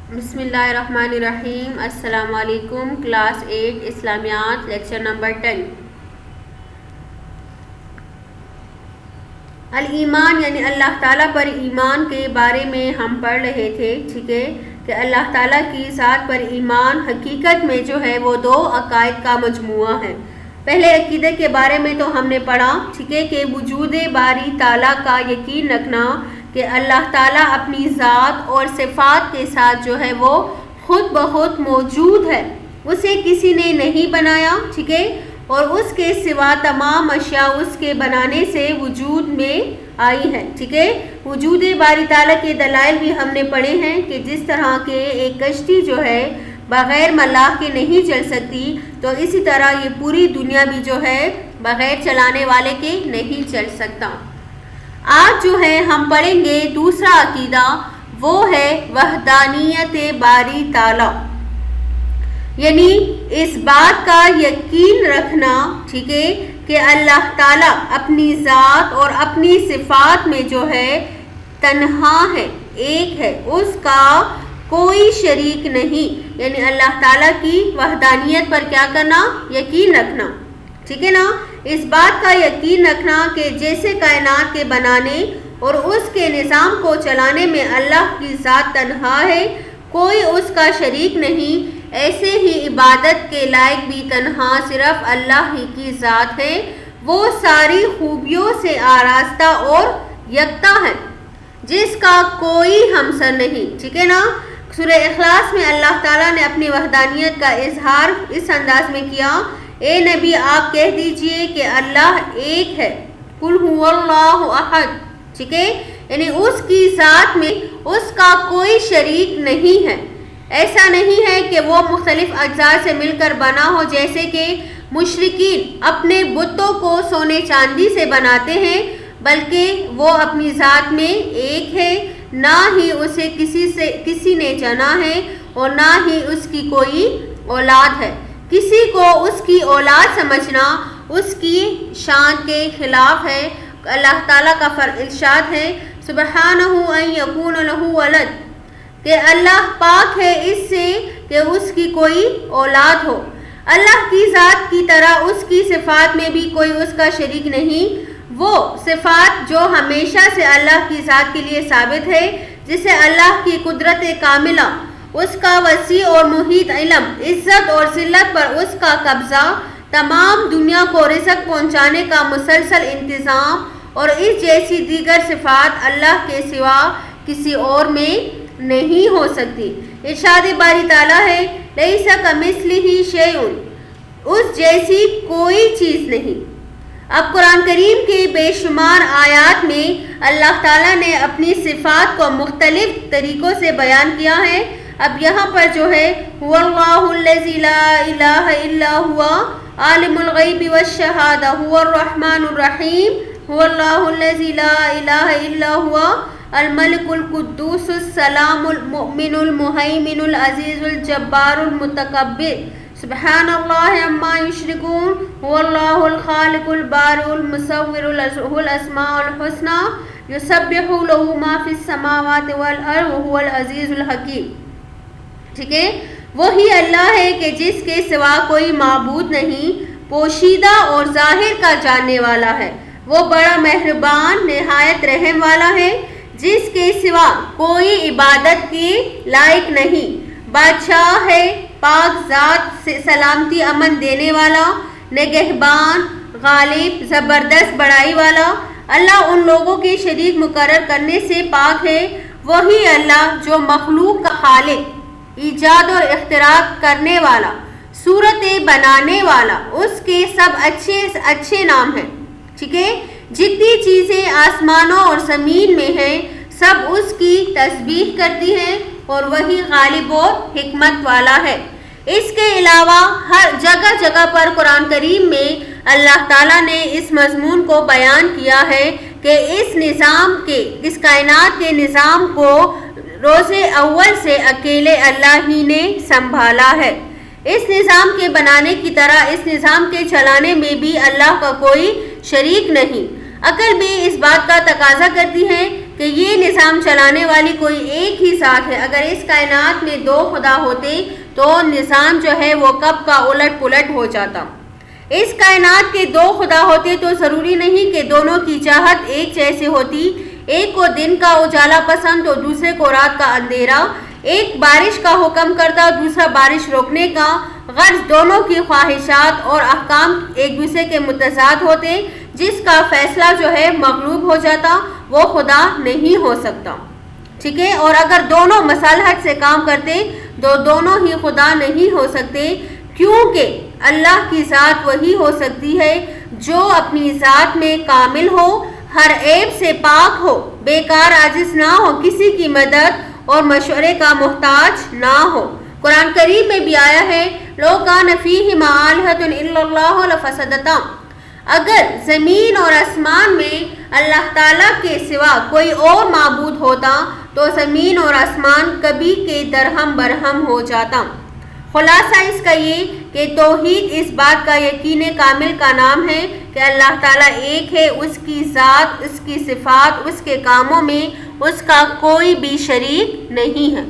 بسم اللہ الرحمن الرحیم۔ السلام علیکم۔ کلاس 8 اسلامیات، لیکچر نمبر 10۔ الایمان یعنی اللہ تعالیٰ پر ایمان کے بارے میں ہم پڑھ رہے تھے، ٹھیک ہے، کہ اللہ تعالیٰ کی ذات پر ایمان حقیقت میں جو ہے وہ دو عقائد کا مجموعہ ہے۔ پہلے عقیدے کے بارے میں تو ہم نے پڑھا، ٹھیک ہے، کہ وجود باری تعالیٰ کا یقین رکھنا کہ اللہ تعالیٰ اپنی ذات اور صفات کے ساتھ جو ہے وہ خود بخود موجود ہے، اسے کسی نے نہیں بنایا، ٹھیک ہے، اور اس کے سوا تمام اشیاء اس کے بنانے سے وجود میں آئی ہے، ٹھیک ہے۔ وجود باری تعالیٰ کے دلائل بھی ہم نے پڑھے ہیں کہ جس طرح کے ایک کشتی جو ہے بغیر ملاح کے نہیں چل سکتی، تو اسی طرح یہ پوری دنیا بھی جو ہے بغیر چلانے والے کے نہیں چل سکتا۔ آج جو ہے ہم پڑھیں گے دوسرا عقیدہ، وہ ہے وحدانیت باری تعالیٰ، یعنی اس بات کا یقین رکھنا، ٹھیک ہے، کہ اللہ تعالیٰ اپنی ذات اور اپنی صفات میں جو ہے تنہا ہے، ایک ہے، اس کا کوئی شریک نہیں، یعنی اللہ تعالیٰ کی وحدانیت پر کیا کرنا؟ یقین رکھنا، ٹھیک ہے نا۔ اس بات کا یقین رکھنا کہ جیسے کائنات کے بنانے اور اس کے نظام کو چلانے میں اللہ کی ذات تنہا ہے، کوئی اس کا شریک نہیں، ایسے ہی عبادت کے لائق بھی تنہا صرف اللہ ہی کی ذات ہے، وہ ساری خوبیوں سے آراستہ اور یکتا ہے، جس کا کوئی ہمسر نہیں، ٹھیک ہے نا۔ سورہ اخلاص میں اللہ تعالیٰ نے اپنی وحدانیت کا اظہار اس انداز میں کیا، اے نبی آپ کہہ دیجئے کہ اللہ ایک ہے، قل هو اللہ احد، ٹھیک ہے، یعنی اس کی ذات میں اس کا کوئی شریک نہیں ہے۔ ایسا نہیں ہے کہ وہ مختلف اجزاء سے مل کر بنا ہو، جیسے کہ مشرکین اپنے بتوں کو سونے چاندی سے بناتے ہیں، بلکہ وہ اپنی ذات میں ایک ہے، نہ ہی اسے کسی نے جنا ہے اور نہ ہی اس کی کوئی اولاد ہے۔ کسی کو اس کی اولاد سمجھنا اس کی شان کے خلاف ہے۔ اللہ تعالیٰ کا ارشاد ہے، سبحانہ ان یکون لہ ولد، کہ اللہ پاک ہے اس سے کہ اس کی کوئی اولاد ہو۔ اللہ کی ذات کی طرح اس کی صفات میں بھی کوئی اس کا شریک نہیں۔ وہ صفات جو ہمیشہ سے اللہ کی ذات کے لیے ثابت ہے، جسے اللہ کی قدرت کاملہ، اس کا وسیع اور محیط علم، عزت اور ذلت پر اس کا قبضہ، تمام دنیا کو رزق پہنچانے کا مسلسل انتظام اور اس جیسی دیگر صفات اللہ کے سوا کسی اور میں نہیں ہو سکتی۔ ارشاد باری تعالیٰ ہے، لیس کمثلہ شیء، اس جیسی کوئی چیز نہیں۔ اب قرآن کریم کے بے شمار آیات میں اللہ تعالیٰ نے اپنی صفات کو مختلف طریقوں سے بیان کیا ہے۔ اب یہاں پر جو ہے هو اللہ الذی لا الہ الا هو عالم الغیب والشہادہ هو الرحمن الرحیم هو اللہ الذی لا الہ الا هو الملک القدوس السلام المؤمن المہیمن العزیز الجبار المتکبر سبحان اللہ عما یشرکون هو اللہ الخالق البارئ المصور له الاسماء الحسنى یسبح له ما فی السماوات والارض وهو العزیز الحکیم، ٹھیک ہے۔ وہی اللہ ہے کہ جس کے سوا کوئی معبود نہیں، پوشیدہ اور ظاہر کا جاننے والا ہے، وہ بڑا مہربان نہایت رحم والا ہے، جس کے سوا کوئی عبادت کے لائق نہیں، بادشاہ ہے، پاک ذات سے سلامتی امن دینے والا، نگہبان، غالب، زبردست بڑائی والا۔ اللہ ان لوگوں کے شریک مقرر کرنے سے پاک ہے۔ وہی اللہ جو مخلوق کا خالق، ایجاد اور اختراع کرنے والا، صورتیں بنانے والا، اس کے سب اچھے نام ہیں، ٹھیک ہے۔ جتنی چیزیں آسمانوں اور زمین میں ہیں سب اس کی تسبیح کرتی ہیں، اور وہی غالب اور حکمت والا ہے۔ اس کے علاوہ ہر جگہ پر قرآن کریم میں اللہ تعالیٰ نے اس مضمون کو بیان کیا ہے کہ اس کائنات کے نظام کو روز اول سے اکیلے اللہ ہی نے سنبھالا ہے۔ اس نظام کے بنانے کی طرح اس نظام کے چلانے میں بھی اللہ کا کوئی شریک نہیں۔ عقل بھی اس بات کا تقاضا کرتی ہے کہ یہ نظام چلانے والی کوئی ایک ہی ذات ہے. اگر اس کائنات میں دو خدا ہوتے تو نظام جو ہے وہ کب کا الٹ پلٹ ہو جاتا. اس کائنات کے دو خدا ہوتے تو ضروری نہیں کہ دونوں کی چاہت ایک جیسی ہوتی. ایک کو دن کا اجالا پسند تو دوسرے کو رات کا اندھیرا. ایک بارش کا حکم کرتا دوسرا بارش روکنے کا. غرض دونوں کی خواہشات اور احکام ایک دوسرے کے متضاد ہوتے. جس کا فیصلہ جو ہے مغلوب ہو جاتا وہ خدا نہیں ہو سکتا. ٹھیک ہے. اور اگر دونوں مصالحت سے کام کرتے تو دونوں ہی خدا نہیں ہو سکتے، کیونکہ اللہ کی ذات وہی ہو سکتی ہے جو اپنی ذات میں کامل ہو، ہر عیب سے پاک ہو، بیکار عاجز نہ ہو، کسی کی مدد اور مشورے کا محتاج نہ ہو. قرآن کریم میں بھی آیا ہے لو کان فیہما آلہۃ الا اللہ لفسدتا. اگر زمین اور آسمان میں اللہ تعالیٰ کے سوا کوئی اور معبود ہوتا تو زمین اور آسمان کبھی کے درہم برہم ہو جاتا. خلاصہ اس کا یہ کہ توحید اس بات کا یقین کامل کا نام ہے کہ اللہ تعالیٰ ایک ہے، اس کی ذات، اس کی صفات، اس کے کاموں میں اس کا کوئی بھی شریک نہیں ہے.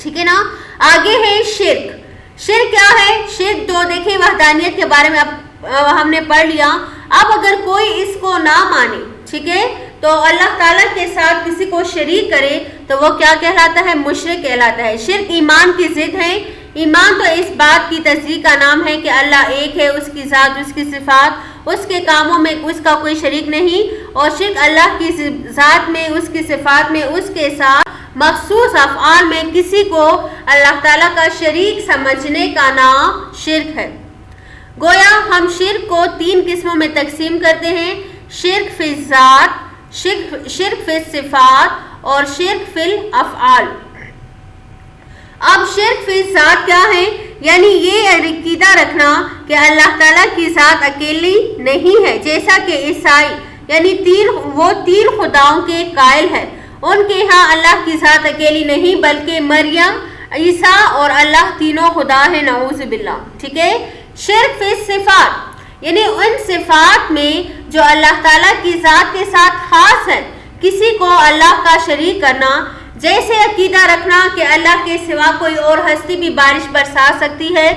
ٹھیک ہے نا. آگے ہے شرک. شرک کیا ہے؟ شرک تو دیکھیں وحدانیت کے بارے میں ہم نے پڑھ لیا. اب اگر کوئی اس کو نہ مانے، ٹھیک ہے، تو اللہ تعالیٰ کے ساتھ کسی کو شریک کرے تو وہ کیا کہلاتا ہے؟ مشرک کہلاتا ہے. شرک ایمان کی ضد ہے. ایمان تو اس بات کی تصدیق کا نام ہے کہ اللہ ایک ہے، اس کی ذات، اس کی صفات، اس کے کاموں میں اس کا کوئی شریک نہیں. اور شرک اللہ کی ذات میں، اس کی صفات میں، اس کے ساتھ مخصوص افعال میں کسی کو اللہ تعالیٰ کا شریک سمجھنے کا نام شرک ہے. گویا ہم شرک کو تین قسموں میں تقسیم کرتے ہیں: شرک فی الذات، شرک فی الصفات اور شرک فی الافعال. اب شرک فی الذات کیا ہے؟ یعنی یہ عقیدہ رکھنا کہ اللہ تعالیٰ کی ذات اکیلی نہیں ہے، جیسا کہ عیسائی یعنی وہ تین خداؤں کے قائل ہے. ان کے ہاں اللہ کی ذات اکیلی نہیں بلکہ مریم، عیسیٰ اور اللہ تینوں خدا ہے، نعوذ باللہ. ٹھیک ہے. شرک فی الصفات یعنی ان صفات میں جو اللہ تعالیٰ کی ذات کے ساتھ خاص ہے کسی کو اللہ کا شریک کرنا. جیسے عقیدہ رکھنا کہ اللہ کے سوا کوئی اور ہستی بھی بارش برسا سکتی ہے،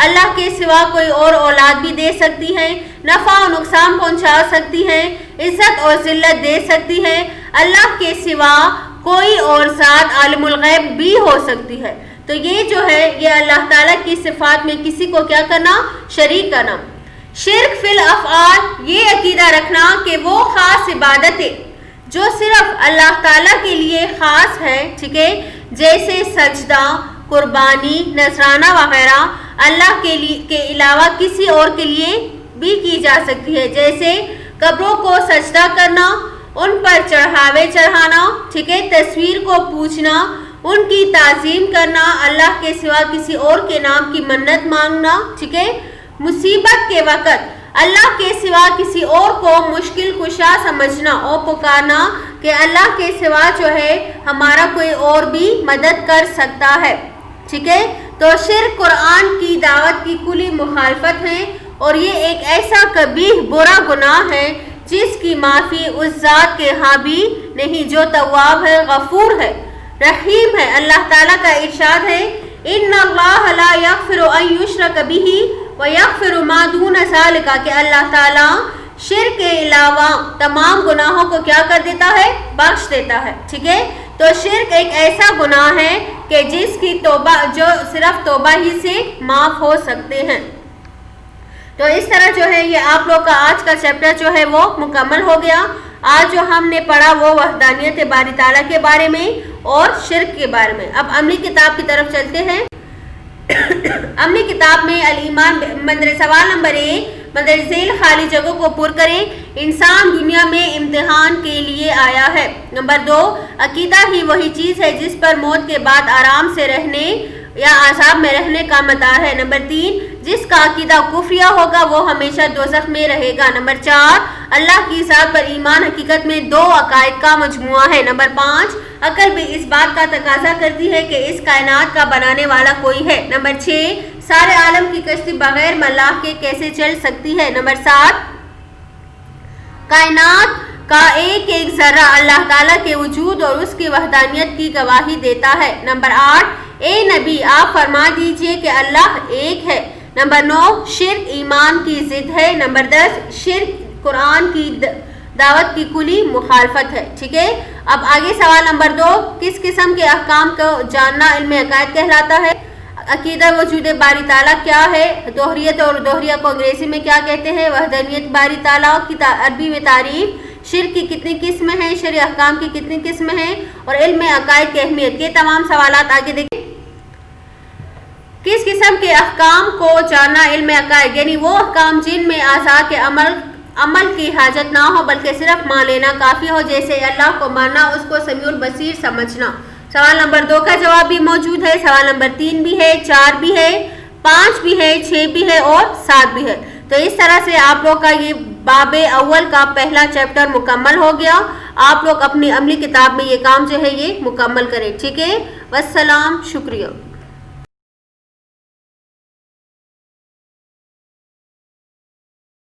اللہ کے سوا کوئی اور اولاد بھی دے سکتی ہے، نفع و نقصان پہنچا سکتی ہے، عزت اور ذلت دے سکتی ہے. اللہ کے سوا کوئی اور ذات عالم الغیب بھی ہو سکتی ہے. تو یہ جو ہے یہ اللہ تعالیٰ کی صفات میں کسی کو کیا کرنا؟ شریک کرنا. شرک فی الافعال یہ عقیدہ رکھنا کہ وہ خاص عبادتیں جو صرف اللہ تعالیٰ کے لیے خاص ہے، ٹھیک ہے، جیسے سجدہ، قربانی، نذرانہ وغیرہ اللہ کے علاوہ کسی اور کے لیے بھی کی جا سکتی ہے. جیسے قبروں کو سجدہ کرنا، ان پر چڑھاوے چڑھانا، ٹھیک ہے، تصویر کو پوجنا، ان کی تعظیم کرنا، اللہ کے سوا کسی اور کے نام کی منت مانگنا، ٹھیک ہے. مصیبت کے وقت اللہ کے سوا کسی اور کو مشکل کشا سمجھنا اور پکارنا کہ اللہ کے سوا جو ہے ہمارا کوئی اور بھی مدد کر سکتا ہے. ٹھیک ہے. تو شرک قرآن کی دعوت کی کلی مخالفت ہے اور یہ ایک ایسا کبیح برا گناہ ہے جس کی معافی اس ذات کے ہاں بھی نہیں جو تواب ہے، غفور ہے، رحیم ہے. اللہ تعالیٰ کا ارشاد ہے ان اللہ لا یغفر ان یشرک بہ ویغفر ما دون ذلک، کہ اللہ تعالیٰ شرک کے علاوہ تمام گناہوں کو کیا کر دیتا ہے؟ بخش دیتا ہے. ٹھیک ہے. تو شرک ایک ایسا گناہ ہے کہ جس کی توبہ جو صرف توبہ ہی سے معاف ہو سکتے ہیں. تو اس طرح جو ہے یہ آپ لوگ کا آج کا چیپٹر جو ہے وہ مکمل ہو گیا. آج جو ہم نے پڑھا وہ وحدانیت باری تعالیٰ کے بارے میں اور شرک کے بارے میں. اب عملی کتاب کی طرف چلتے ہیں. عملی کتاب میں الایمان سوال نمبر 1 مندرجہ ذیل خالی جگہوں کو پر کریں. انسان دنیا میں امتحان کے لیے آیا ہے. نمبر 2 عقیدہ ہی وہی چیز ہے جس پر موت کے بعد آرام سے رہنے یا عذاب میں رہنے کا مدار ہے. نمبر 3 جس کا عقیدہ کفریہ ہوگا وہ ہمیشہ دوزخ میں رہے گا. نمبر 4 اللہ کی ذات پر ایمان حقیقت میں 2 عقائد کا مجموعہ ہے. نمبر 5 عقل بھی اس بات کا تقاضا کرتی ہے کہ اس کائنات کا بنانے والا کوئی ہے. نمبر 6 سارے عالم کی کشتی بغیر ملاح کے کیسے چل سکتی ہے. نمبر 7 کائنات کا ایک ایک ذرہ اللہ تعالیٰ کے وجود اور اس کی وحدانیت کی گواہی دیتا ہے۔ نمبر 8، اے نبی آپ فرما دیجئے کہ اللہ ایک ہے۔ نمبر 9، شرک ایمان کی ضد ہے۔ نمبر 10، شرک قرآن کی دعوت کی کلی مخالفت ہے۔ ٹھیک ہے، اب آگے سوال نمبر 2، کس قسم کے احکام کو جاننا علم عقائد کہلاتا ہے؟ عقیدہ وجود باری تعالیٰ کیا ہے؟ دوہریت اور دوہریہ کو انگریزی میں کیا کہتے ہیں؟ وحدانیت باری تعالیٰ کی عربی میں تعریف، شرک کی کتنی قسمیں ہیں، شرعی احکام کی کتنی قسمیں ہیں، اور علم عقائد کی اہمیت۔ یہ تمام سوالات آگے دیکھیں۔ کس قسم کے احکام کو جاننا علم عقائد، یعنی وہ احکام جن میں اعضاء کے عمل کی حاجت نہ ہو بلکہ صرف مان لینا کافی ہو، جیسے اللہ کو ماننا، اس کو سمیع البصیر سمجھنا۔ سوال نمبر 2 کا جواب بھی موجود ہے، سوال نمبر 3 بھی ہے، 4 بھی ہے، 5 بھی ہے، 6 بھی ہے اور 7 بھی ہے۔ تو اس طرح سے آپ لوگ کا یہ باب اول کا پہلا چیپٹر مکمل ہو گیا۔ آپ لوگ اپنی عملی کتاب میں یہ کام جو ہے یہ مکمل کریں۔ ٹھیک ہے، والسلام، شکریہ۔